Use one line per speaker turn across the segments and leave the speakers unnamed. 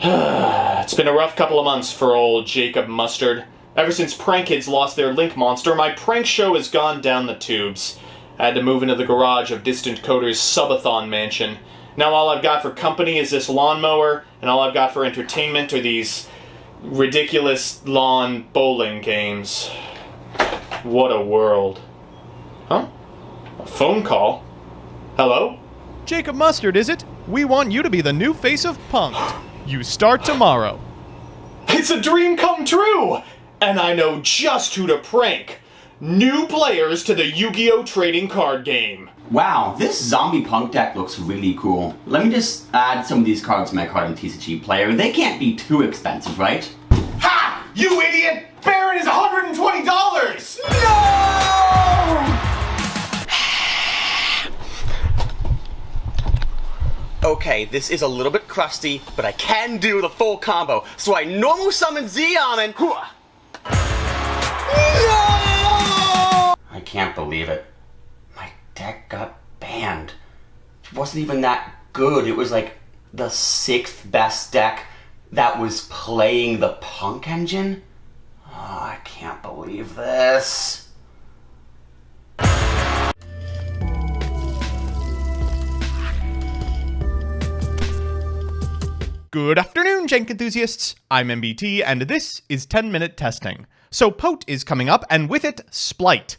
It's been a rough couple of months for old Jacob Mustard. Ever since Prank Kids lost their Link monster, my prank show has gone down the tubes. I had to move into the garage of Distant Coder's subathon mansion. Now all I've got for company is this lawnmower, and all I've got for entertainment are these ridiculous lawn bowling games. What a world. Huh? A phone call? Hello?
Jacob Mustard, is it? We want you to be the new face of P.U.N.K. You start tomorrow.
It's a dream come true! And I know just who to prank. New players to the Yu-Gi-Oh! Trading card game.
Wow, this zombie punk deck looks really cool. Let me just add some of these cards to my card and TCG player. They can't be too expensive, right?
Ha! You idiot! Baron is $120!
No! Okay, this is a little bit crusty, but I can do the full combo. So I normal summon Zeom and... No! I can't believe it. My deck got banned. It wasn't even that good. It was like the 6th best deck that was playing the P.U.N.K engine. Oh, I can't believe this.
Good afternoon, Jank enthusiasts. I'm MBT, and this is 10-minute testing. So Pote is coming up, and with it, Splite,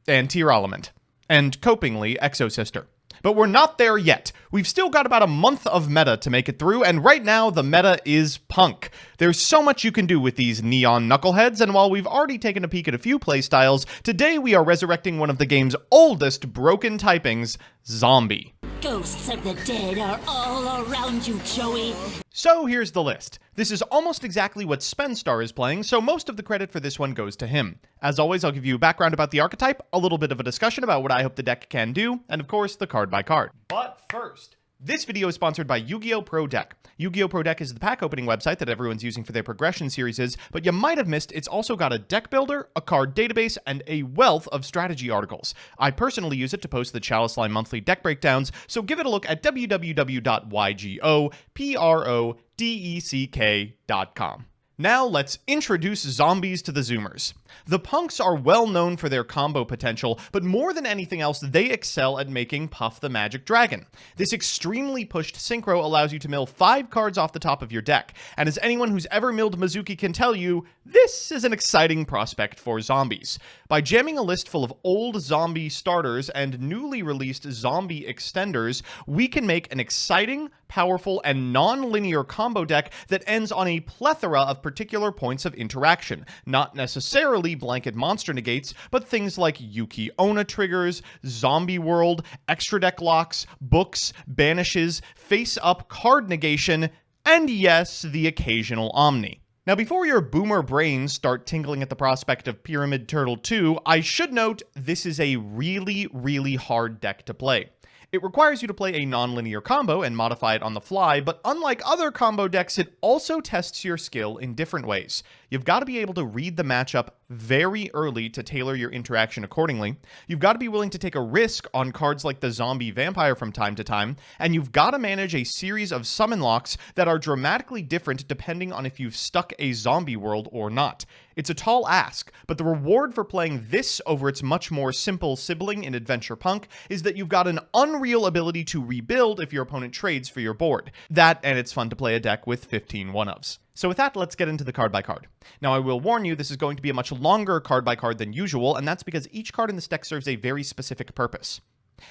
and Tier Element, and copingly, Exosister. But we're not there yet. We've still got about a month of meta to make it through, and right now the meta is P.U.N.K. There's so much you can do with these neon knuckleheads, and while we've already taken a peek at a few playstyles, today we are resurrecting one of the game's oldest broken typings, Zombie.
Ghosts of the dead are all around you, Joey.
So here's the list. This is almost exactly what Spenstar is playing, so most of the credit for this one goes to him. As always, I'll give you background about the archetype, a little bit of a discussion about what I hope the deck can do, and of course, the card by card. But first, this video is sponsored by Yu-Gi-Oh! Pro Deck. Yu-Gi-Oh! Pro Deck is the pack opening website that everyone's using for their progression series, but you might have missed it's also got a deck builder, a card database, and a wealth of strategy articles. I personally use it to post the Chalice Line monthly deck breakdowns, so give it a look at www.ygoprodeck.com. Now let's introduce zombies to the Zoomers. The Punks are well known for their combo potential, but more than anything else, they excel at making Puff the Magic Dragon. This extremely pushed synchro allows you to mill 5 cards off the top of your deck, and as anyone who's ever milled Mizuki can tell you, this is an exciting prospect for zombies. By jamming a list full of old zombie starters and newly released zombie extenders, we can make an exciting, powerful, and non-linear combo deck that ends on a plethora of particular points of interaction, not necessarily blanket monster negates, but things like Yuki Onna triggers, zombie world, extra deck locks, books, banishes, face-up card negation, and yes, the occasional Omni. Now, before your boomer brains start tingling at the prospect of Pyramid Turtle 2, I should note this is a really, really hard deck to play. It requires you to play a non-linear combo and modify it on the fly, but unlike other combo decks, it also tests your skill in different ways. You've got to be able to read the matchup very early to tailor your interaction accordingly. You've got to be willing to take a risk on cards like the Zombie Vampire from time to time, and you've got to manage a series of summon locks that are dramatically different depending on if you've stuck a zombie world or not. It's a tall ask, but the reward for playing this over its much more simple sibling in Adventure P.U.N.K is that you've got an unreal ability to rebuild if your opponent trades for your board. That, and it's fun to play a deck with 15 one-ofs. So with that, let's get into the card by card. Now, I will warn you, this is going to be a much longer card by card than usual, and that's because each card in this deck serves a very specific purpose.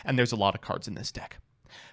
And there's a lot of cards in this deck.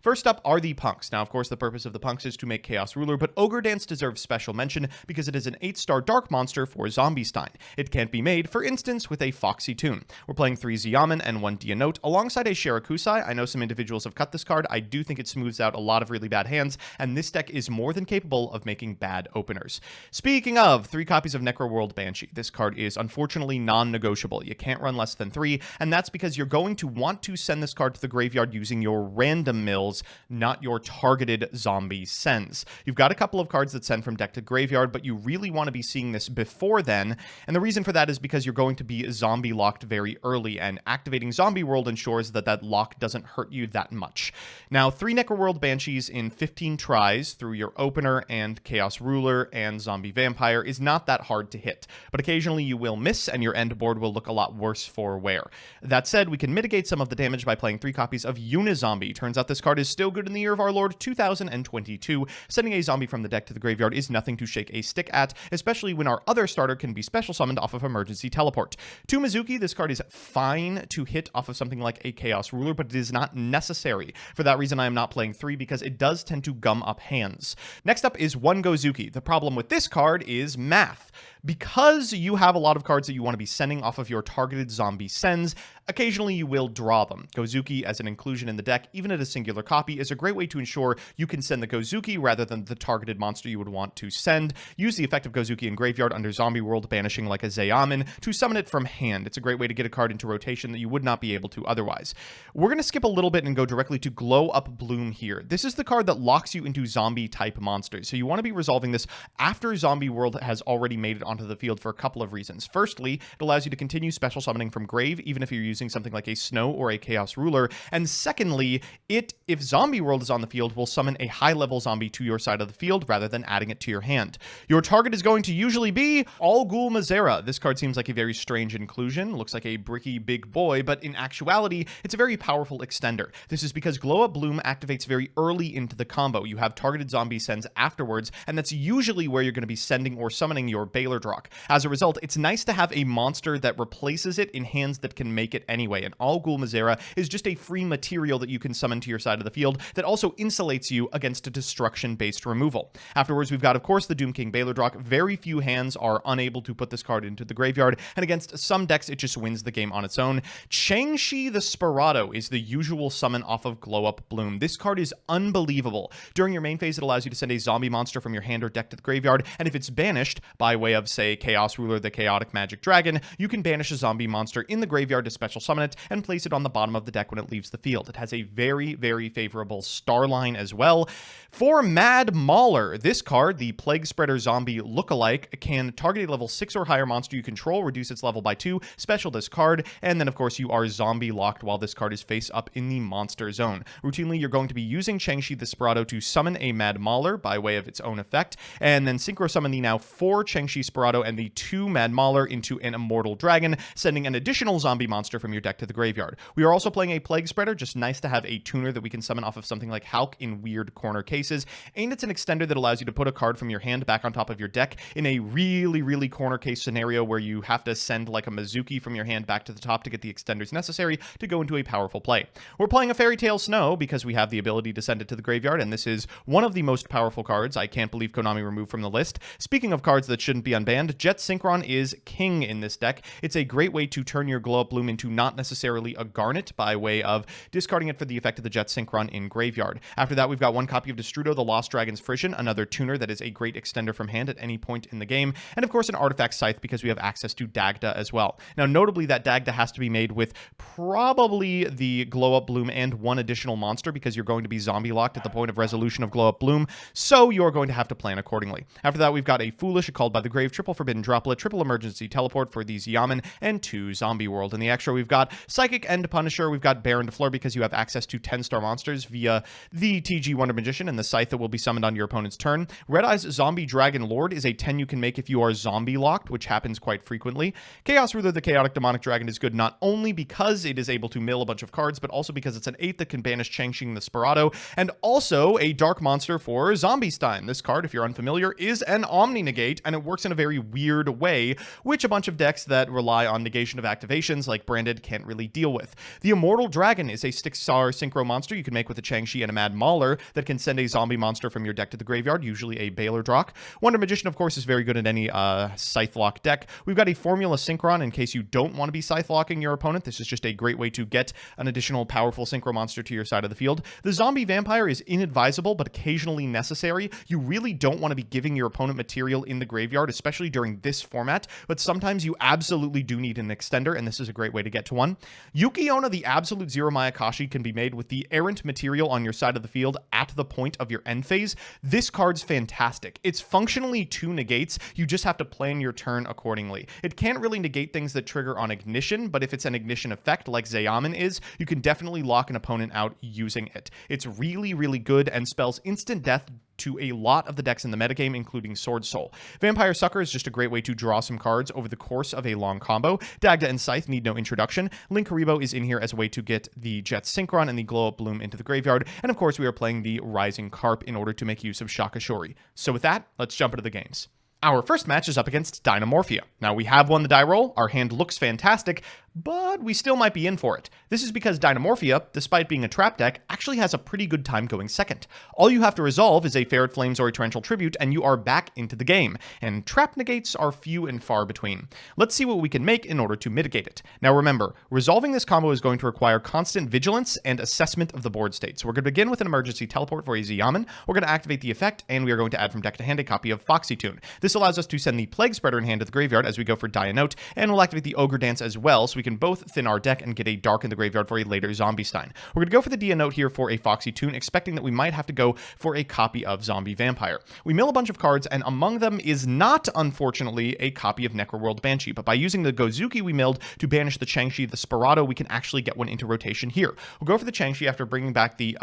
First up are the Punks. Now, of course, the purpose of the Punks is to make Chaos Ruler, but Ogre Dance deserves special mention because it is an 8-star Dark Monster for Zombiestein. It can't be made, for instance, with a Foxy Toon. We're playing 3 Zeoman and 1 Dianote alongside a Shirakusai. I know some individuals have cut this card. I do think it smooths out a lot of really bad hands, and this deck is more than capable of making bad openers. Speaking of, 3 copies of Necroworld Banshee. This card is unfortunately non-negotiable. You can't run less than 3, and that's because you're going to want to send this card to the graveyard using your random mills, not your targeted zombie sends. You've got a couple of cards that send from deck to graveyard, but you really want to be seeing this before then, and the reason for that is because you're going to be zombie locked very early, and activating Zombie World ensures that that lock doesn't hurt you that much. Now, 3 Necroworld Banshees in 15 tries through your opener and Chaos Ruler and Zombie Vampire is not that hard to hit, but occasionally you will miss and your end board will look a lot worse for wear. That said, we can mitigate some of the damage by playing 3 copies of Unizombie. Turns out this card is still good in the year of our Lord 2022. Sending a zombie from the deck to the graveyard is nothing to shake a stick at, especially when our other starter can be special summoned off of emergency teleport. To Mizuki, this card is fine to hit off of something like a Chaos Ruler, but it is not necessary. For that reason, I am not playing 3 because it does tend to gum up hands. Next up is 1 Gozuki. The problem with this card is math. Because you have a lot of cards that you want to be sending off of your targeted zombie sends, occasionally you will draw them. Gozuki as an inclusion in the deck, even at a singular copy, is a great way to ensure you can send the Gozuki rather than the targeted monster you would want to send. Use the effect of Gozuki in graveyard under Zombie World, banishing like a Zeamin, to summon it from hand. It's a great way to get a card into rotation that you would not be able to otherwise. We're going to skip a little bit and go directly to Glow Up Bloom here. This is the card that locks you into zombie-type monsters, so you want to be resolving this after Zombie World has already made it onto the field for a couple of reasons. Firstly, it allows you to continue special summoning from grave, even if you're using something like a Snow or a Chaos Ruler. And secondly, if Zombie World is on the field, will summon a high-level zombie to your side of the field rather than adding it to your hand. Your target is going to usually be All Ghul Mazera. This card seems like a very strange inclusion, looks like a bricky big boy, but in actuality, it's a very powerful extender. This is because Glow Up Bloom activates very early into the combo. You have targeted zombie sends afterwards, and that's usually where you're going to be sending or summoning your Baylor Drock. As a result, it's nice to have a monster that replaces it in hands that can make it anyway, and All Ghul Mazera is just a free material that you can summon to your side of the field that also insulates you against a destruction-based removal. Afterwards, we've got, of course, the Doom King Baylor Drock. Very few hands are unable to put this card into the graveyard, and against some decks, it just wins the game on its own. Changshi the Sparado is the usual summon off of Glow Up Bloom. This card is unbelievable. During your main phase, it allows you to send a zombie monster from your hand or deck to the graveyard, and if it's banished by way of, say, Chaos Ruler, the Chaotic Magic Dragon, you can banish a zombie monster in the graveyard to special summon it and place it on the bottom of the deck when it leaves the field. It has a very, very favorable star line as well. For Mad Mauler, this card, the Plague Spreader Zombie lookalike, can target a level 6 or higher monster you control, reduce its level by 2, special this card, and then of course you are zombie locked while this card is face up in the monster zone. Routinely, you're going to be using Changshi the Sparado to summon a Mad Mauler by way of its own effect, and then synchro summon the now 4 Changshi Sparado and the 2 Mad Mauler into an Immortal Dragon, sending an additional zombie monster from your deck to the graveyard. We are also playing a Plague Spreader, just nice to have a tuner that we can summon off of something like Hulk in weird corner cases, and it's an extender that allows you to put a card from your hand back on top of your deck in a really, really corner case scenario where you have to send like a Mizuki from your hand back to the top to get the extenders necessary to go into a powerful play. We're playing a Fairy Tale Snow because we have the ability to send it to the graveyard, and this is one of the most powerful cards I can't believe Konami removed from the list. Speaking of cards that shouldn't be unbanned, Jet Synchron is king in this deck. It's a great way to turn your Glow Up Bloom into not necessarily a Garnet by way of discarding it for the effect of the Jet Synchron in graveyard. After that, we've got 1 copy of Destrudo, the Lost Dragon's Frisson, another tuner that is a great extender from hand at any point in the game, and of course an Artifact Scythe because we have access to Dagda as well. Now, notably, that Dagda has to be made with probably the Glow Up Bloom and 1 additional monster because you're going to be zombie locked at the point of resolution of Glow Up Bloom, so you're going to have to plan accordingly. After that, we've got a Foolish, a Called by the Grave, triple Forbidden Droplet, triple Emergency Teleport for these Yamen, and 2 Zombie World. In the extra, we've got Psychic and Punisher, we've got Baron de Fleur because you have access to 10-star monsters via the TG Wonder Magician and the Scythe that will be summoned on your opponent's turn. Red Eye's Zombie Dragon Lord is a 10 you can make if you are zombie locked, which happens quite frequently. Chaos Ruler, the Chaotic Demonic Dragon, is good not only because it is able to mill a bunch of cards, but also because it's an 8 that can banish Changxing the Sparado, and also a dark monster for Zombiestein. This card, if you're unfamiliar, is an Omni Negate, and it works in a very weird way, which a bunch of decks that rely on negation of activations like Branded can't really deal with. The Immortal Dragon is a 6-star synchro monster you can make with a Changxi and a Mad Mauler that can send a zombie monster from your deck to the graveyard, usually a Baylor Drock. Wonder Magician, of course, is very good in any Scythe Lock deck. We've got a Formula Synchron in case you don't want to be Scythe Locking your opponent. This is just a great way to get an additional powerful synchro monster to your side of the field. The Zombie Vampire is inadvisable, but occasionally necessary. You really don't want to be giving your opponent material in the graveyard, especially during this format, but sometimes you absolutely do need an extender, and this is a great way to get get to one. Yuki-Onna, the Absolute Zero Mayakashi, can be made with the errant material on your side of the field at the point of your end phase. This card's fantastic. It's functionally 2 negates. You just have to plan your turn accordingly. It can't really negate things that trigger on ignition, but if it's an ignition effect like Zeyaman is, you can definitely lock an opponent out using it. It's really, really good and spells instant death to a lot of the decks in the metagame, including Sword Soul. Vampire Sucker is just a great way to draw some cards over the course of a long combo. Dagda and Scythe need no introduction. Link Haribo is in here as a way to get the Jet Synchron and the Glow Up Bloom into the graveyard. And of course, we are playing the Rising Carp in order to make use of Shakashori. So with that, let's jump into the games. Our first match is up against Dynamorphia. Now, we have won the die roll, our hand looks fantastic, but we still might be in for it. This is because Dynamorphia, despite being a trap deck, actually has a pretty good time going second. All you have to resolve is a Ferret Flames or a Torrential Tribute, and you are back into the game, and trap negates are few and far between. Let's see what we can make in order to mitigate it. Now remember, resolving this combo is going to require constant vigilance and assessment of the board state. So we're going to begin with an emergency teleport for a Zeyaman, we're going to activate the effect, and we are going to add from deck to hand a copy of Foxy Tune. This allows us to send the Plague Spreader in hand to the graveyard as we go for Dianote, and we'll activate the Ogre Dance as well, so we can both thin our deck and get a Dark in the graveyard for a later Zombie Stein. We're going to go for the Dianote here for a Foxy Tune, expecting that we might have to go for a copy of Zombie Vampire. We mill a bunch of cards, and among them is not, unfortunately, a copy of Necroworld Banshee, but by using the Gozuki we milled to banish the Changshi, the Sparado, we can actually get one into rotation here. We'll go for the Changshi after bringing back the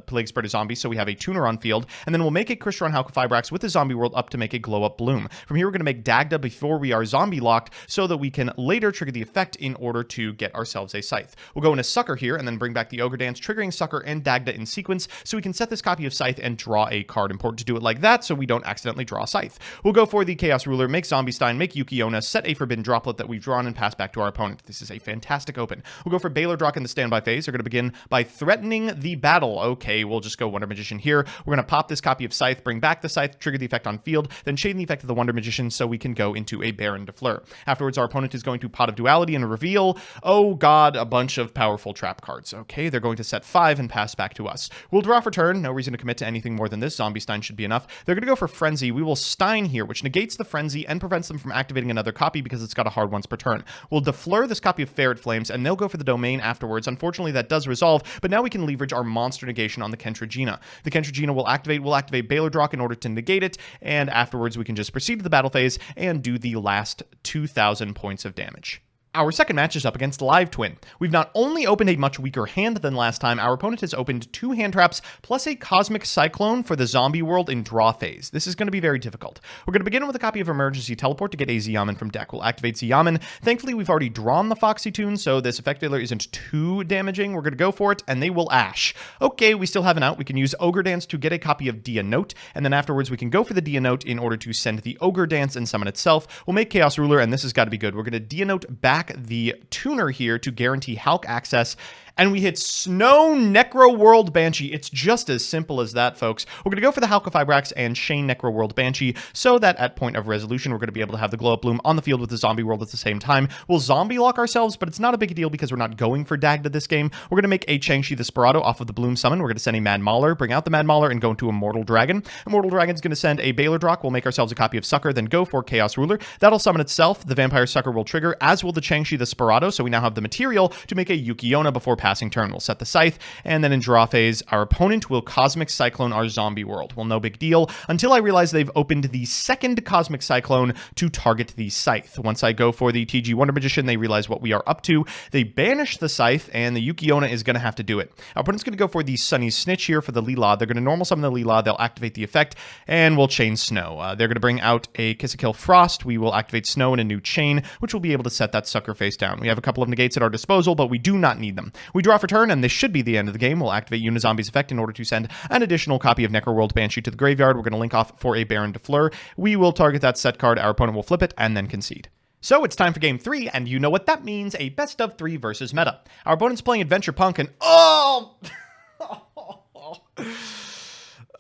Plague Spreader Zombie, so we have a tuner on field, and then we'll make a Crystron Halqifibrax with the Zombie World up to make a Glow Up Bloom. From here, we're going to make Dagda before we are zombie locked so that we can later trigger the effect in order to get ourselves a Scythe. We'll go into Sucker here and then bring back the Ogre Dance, triggering Sucker and Dagda in sequence so we can set this copy of Scythe and draw a card. Important to do it like that so we don't accidentally draw a Scythe. We'll go for the Chaos Ruler, make Zombie Stein, make Yuki-Onna, set a Forbidden Droplet that we've drawn and pass back to our opponent. This is a fantastic open. We'll go for Baylor Drock in the standby phase. We're going to begin by threatening the battle. Okay, we'll just go Wonder Magician here. We're going to pop this copy of Scythe, bring back the Scythe, trigger the effect on field, then chain the effect of the Wonder Magician so we can go into a Baron de Fleur. Afterwards, our opponent is going to Pot of Duality and reveal, oh god, a bunch of powerful trap cards. Okay, they're going to set 5 and pass back to us. We'll draw for turn. No reason to commit to anything more than this. Zombie Stein should be enough. They're going to go for Frenzy. We will Stein here, which negates the Frenzy and prevents them from activating another copy because it's got a hard once per turn. We'll defleur this copy of Ferret Flames, and they'll go for the Domain afterwards. Unfortunately, that does resolve, but now we can leverage our monster negation on the Kentragina. The Kentragina will activate. We'll activate Baylor Drock in order to negate it, and afterwards we can just proceed to the battle phase and do the last 2,000 points of damage. Our second match is up against Live Twin. We've not only opened a much weaker hand than last time, our opponent has opened 2 hand traps plus a Cosmic Cyclone for the Zombie World in draw phase. This is going to be very difficult. We're going to begin with a copy of Emergency Teleport to get a Zeyaman from deck. We'll activate Zeyaman. Thankfully, we've already drawn the Foxy Tune, so this effect failure isn't too damaging. We're going to go for it, and they will Ash. Okay, we still have an out. We can use Ogre Dance to get a copy of Dianote, and then afterwards we can go for the Dianote in order to send the Ogre Dance and summon itself. We'll make Chaos Ruler, and this has got to be good. We're going to Dianote back the tuner here to guarantee Hulk access, and we hit Snow Necro World Banshee. It's just as simple as that, folks. We're going to go for the Halqifibrax and Shane Necro World Banshee so that at point of resolution, we're going to be able to have the Glow Up Bloom on the field with the Zombie World at the same time. We'll zombie lock ourselves, but it's not a big deal because we're not going for Dagda this game. We're going to make a Changshi the Sparado off of the Bloom summon. We're going to send a Mad Mauler, bring out the Mad Mauler, and go into Immortal Dragon. Immortal Dragon's going to send a Baylor Drock. We'll make ourselves a copy of Sucker, then go for Chaos Ruler. That'll summon itself. The Vampire Sucker will trigger, as will the Changshi the Sparado, so we now have the material to make a Yuki-Onna before passing turn. We'll set the Scythe, and then in draw phase, our opponent will Cosmic Cyclone our Zombie World. Well, no big deal, until I realize they've opened the second Cosmic Cyclone to target the Scythe. Once I go for the TG Wonder Magician, they realize what we are up to. They banish the Scythe, and the Yuki-Onna is going to have to do it. Our opponent's going to go for the Sunny Snitch here for the Leela. They're going to normal summon the Leela, they'll activate the effect, and we'll chain Snow. They're going to bring out a Kiss a Kill Frost. We will activate Snow in a new chain, which will be able to set that sucker face down. We have a couple of negates at our disposal, but we do not need them. We draw for turn, and this should be the end of the game. We'll activate Unizombies effect in order to send an additional copy of Necroworld Banshee to the graveyard. We're going to link off for a Baron de Fleur. We will target that set card, our opponent will flip it, and then concede. So it's time for game 3, and you know what that means, a best of 3 versus meta. Our opponent's playing Adventure Punk, and oh!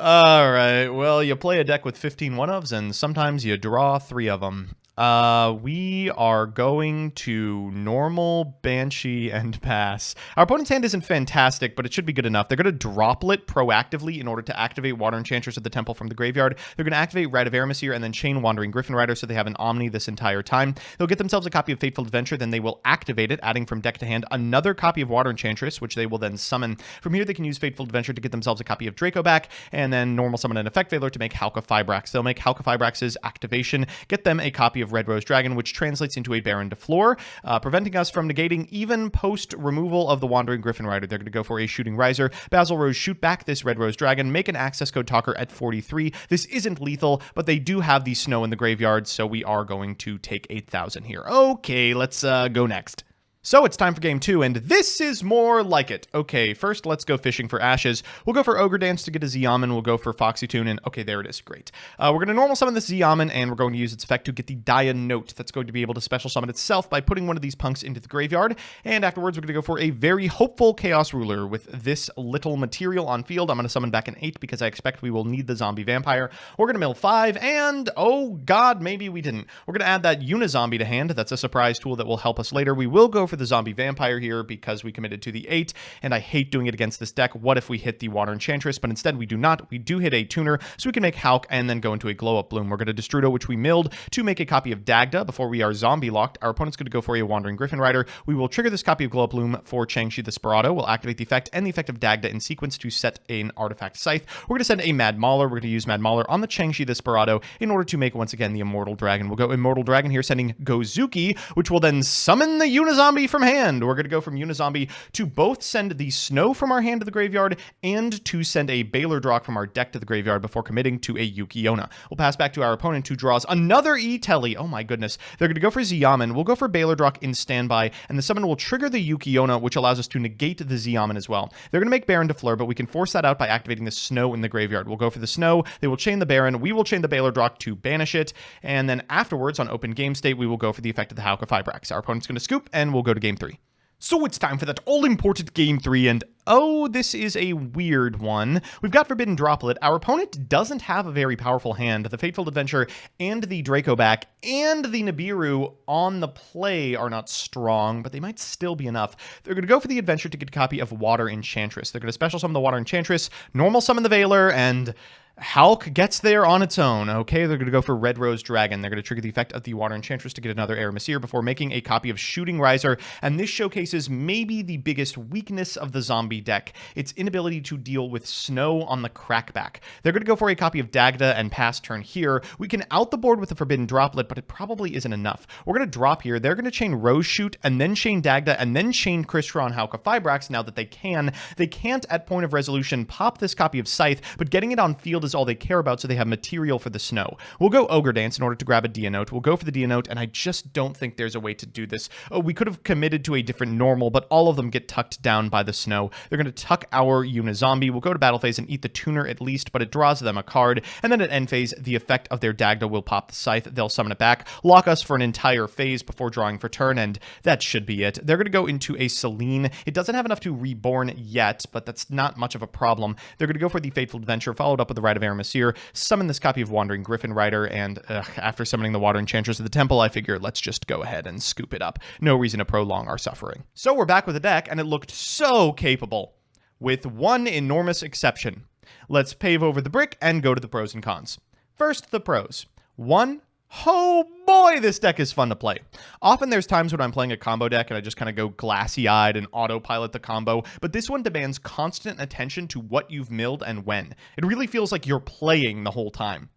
Alright, well, you play a deck with 15 one-ofs, and sometimes you draw 3 of them. We are going to normal, Banshee, and pass. Our opponent's hand isn't fantastic, but it should be good enough. They're going to droplet proactively in order to activate Water Enchantress at the Temple from the graveyard. They're going to activate Rite of Aramasir and then chain Wandering Griffin Rider, so they have an Omni this entire time. They'll get themselves a copy of Fateful Adventure, then they will activate it, adding from deck to hand another copy of Water Enchantress, which they will then summon. From here, they can use Fateful Adventure to get themselves a copy of Draco back, and then normal summon an Effect Veiler to make Halka Fibrax. They'll make Halka Fibrax's activation, get them a copy of Red Rose Dragon, which translates into a Baron de Fleur, preventing us from negating even post-removal of the Wandering Griffin Rider. They're going to go for a Shooting Riser. Basil Rose shoot back this Red Rose Dragon, make an access code talker at 43. This isn't lethal, but they do have the snow in the graveyard, so we are going to take 8,000 here. Okay, let's go next. So it's time for game 2, and this is more like it. Okay, first let's go fishing for ashes. We'll go for Ogre Dance to get a Ziaman. We'll go for Foxy Tune, and okay, there it is. Great. We're going to normal summon this Ziaman, and we're going to use its effect to get the Dia Note. That's going to be able to special summon itself by putting one of these punks into the graveyard. And afterwards, we're going to go for a very hopeful Chaos Ruler with this little material on field. I'm going to summon back an 8 because I expect we will need the Zombie Vampire. We're going to mill 5, and oh god, maybe we didn't. We're going to add that Unizombie to hand. That's a surprise tool that will help us later. We will go for the Zombie Vampire here because we committed to the 8, and I hate doing it against this deck. What if we hit the Water Enchantress? But instead we do not. We do hit a Tuner, so we can make Hulk and then go into a Glow Up Bloom. We're going to Destrudo, which we milled to make a copy of Dagda before we are zombie locked. Our opponent's going to go for a Wandering Griffin Rider. We will trigger this copy of Glow Up Bloom for Changshi the Sparado. We'll activate the effect and the effect of Dagda in sequence to set an Artifact Scythe. We're going to send a Mad Mauler. We're going to use Mad Mauler on the Changshi the Sparado in order to make, once again, the Immortal Dragon. We'll go Immortal Dragon here, sending Gozuki, which will then summon the Unizombie from hand. We're going to go from Unizombie to both send the snow from our hand to the graveyard and to send a Baylor Drock from our deck to the graveyard before committing to a Yukiona. We'll pass back to our opponent who draws another E-Telly. Oh my goodness. They're going to go for Ziaman. We'll go for Baylor Drock in standby, and the summon will trigger the Yukiona, which allows us to negate the Ziaman as well. They're going to make Baron de Fleur, but we can force that out by activating the snow in the graveyard. We'll go for the snow. They will chain the Baron. We will chain the Baylor Drock to banish it, and then afterwards, on open game state, we will go for the effect of the Halka Fibrax. Our opponent's going to scoop, and we'll go to game 3. So it's time for that all-important game 3, and oh, this is a weird one. We've got Forbidden Droplet. Our opponent doesn't have a very powerful hand. The Fateful Adventure and the Draco back and the Nibiru on the play are not strong, but they might still be enough. They're going to go for the Adventure to get a copy of Water Enchantress. They're going to special summon the Water Enchantress, normal summon the Veiler, and Hulk gets there on its own. Okay, they're going to go for Red Rose Dragon. They're going to trigger the effect of the Water Enchantress to get another Aramasir before making a copy of Shooting Riser, and this showcases maybe the biggest weakness of the zombie deck, its inability to deal with snow on the crackback. They're going to go for a copy of Dagda and pass turn here. We can out the board with the Forbidden Droplet, but it probably isn't enough. We're going to drop here. They're going to chain Rose Shoot, and then chain Dagda, and then chain Kristron Halka Fibrax now that they can. They can't, at point of resolution, pop this copy of Scythe, but getting it on field is all they care about, so they have material for the snow. We'll go Ogre Dance in order to grab a Dia Note. We'll go for the Dia Note, and I just don't think there's a way to do this. Oh, we could have committed to a different normal, but all of them get tucked down by the snow. They're going to tuck our Unizombie. We'll go to battle phase and eat the Tuner at least, but it draws them a card, and then at end phase, the effect of their Dagda will pop the Scythe. They'll summon it back, lock us for an entire phase before drawing for turn, and that should be it. They're going to go into a Selene. It doesn't have enough to reborn yet, but that's not much of a problem. They're going to go for the Fateful Adventure, followed up with the Rite of Aramasir, summon this copy of Wandering Griffin Rider, and after summoning the Water Enchantress of the Temple, I figure let's just go ahead and scoop it up. No reason to prolong our suffering. So we're back with a deck, and it looked so capable, with one enormous exception. Let's pave over the brick and go to the pros and cons. First, the pros. 1, oh boy, this deck is fun to play. Often there's times when I'm playing a combo deck and I just kind of go glassy-eyed and autopilot the combo, but this one demands constant attention to what you've milled and when. It really feels like you're playing the whole time.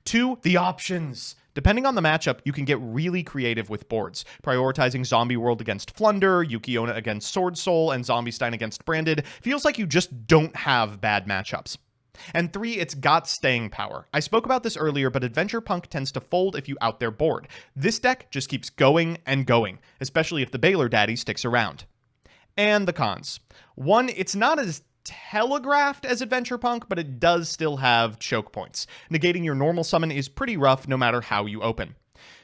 2, the options. Depending on the matchup, you can get really creative with boards, prioritizing Zombie World against Flunder, Yukiona against Sword Soul, and Zombie Stein against Branded. Feels like you just don't have bad matchups. And 3, it's got staying power. I spoke about this earlier, but Adventure Punk tends to fold if you out their board. This deck just keeps going and going, especially if the Baylor Daddy sticks around. And the cons. 1, it's not as telegraphed as Adventure Punk, but it does still have choke points. Negating your normal summon is pretty rough no matter how you open.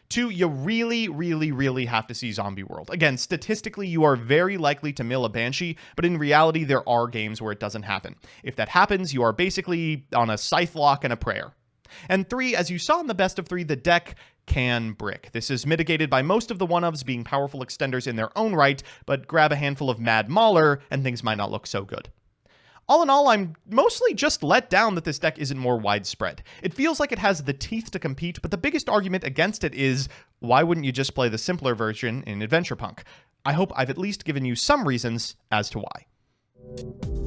2, you really have to see Zombie World. Again, statistically, you are very likely to mill a Banshee, but in reality, there are games where it doesn't happen. If that happens, you are basically on a Scythe lock and a prayer. And 3, as you saw in the best of 3, the deck can brick. This is mitigated by most of the one-ofs being powerful extenders in their own right, but grab a handful of Mad Mauler and things might not look so good. All in all, I'm mostly just let down that this deck isn't more widespread. It feels like it has the teeth to compete, but the biggest argument against it is, why wouldn't you just play the simpler version in Adventure Punk? I hope I've at least given you some reasons as to why.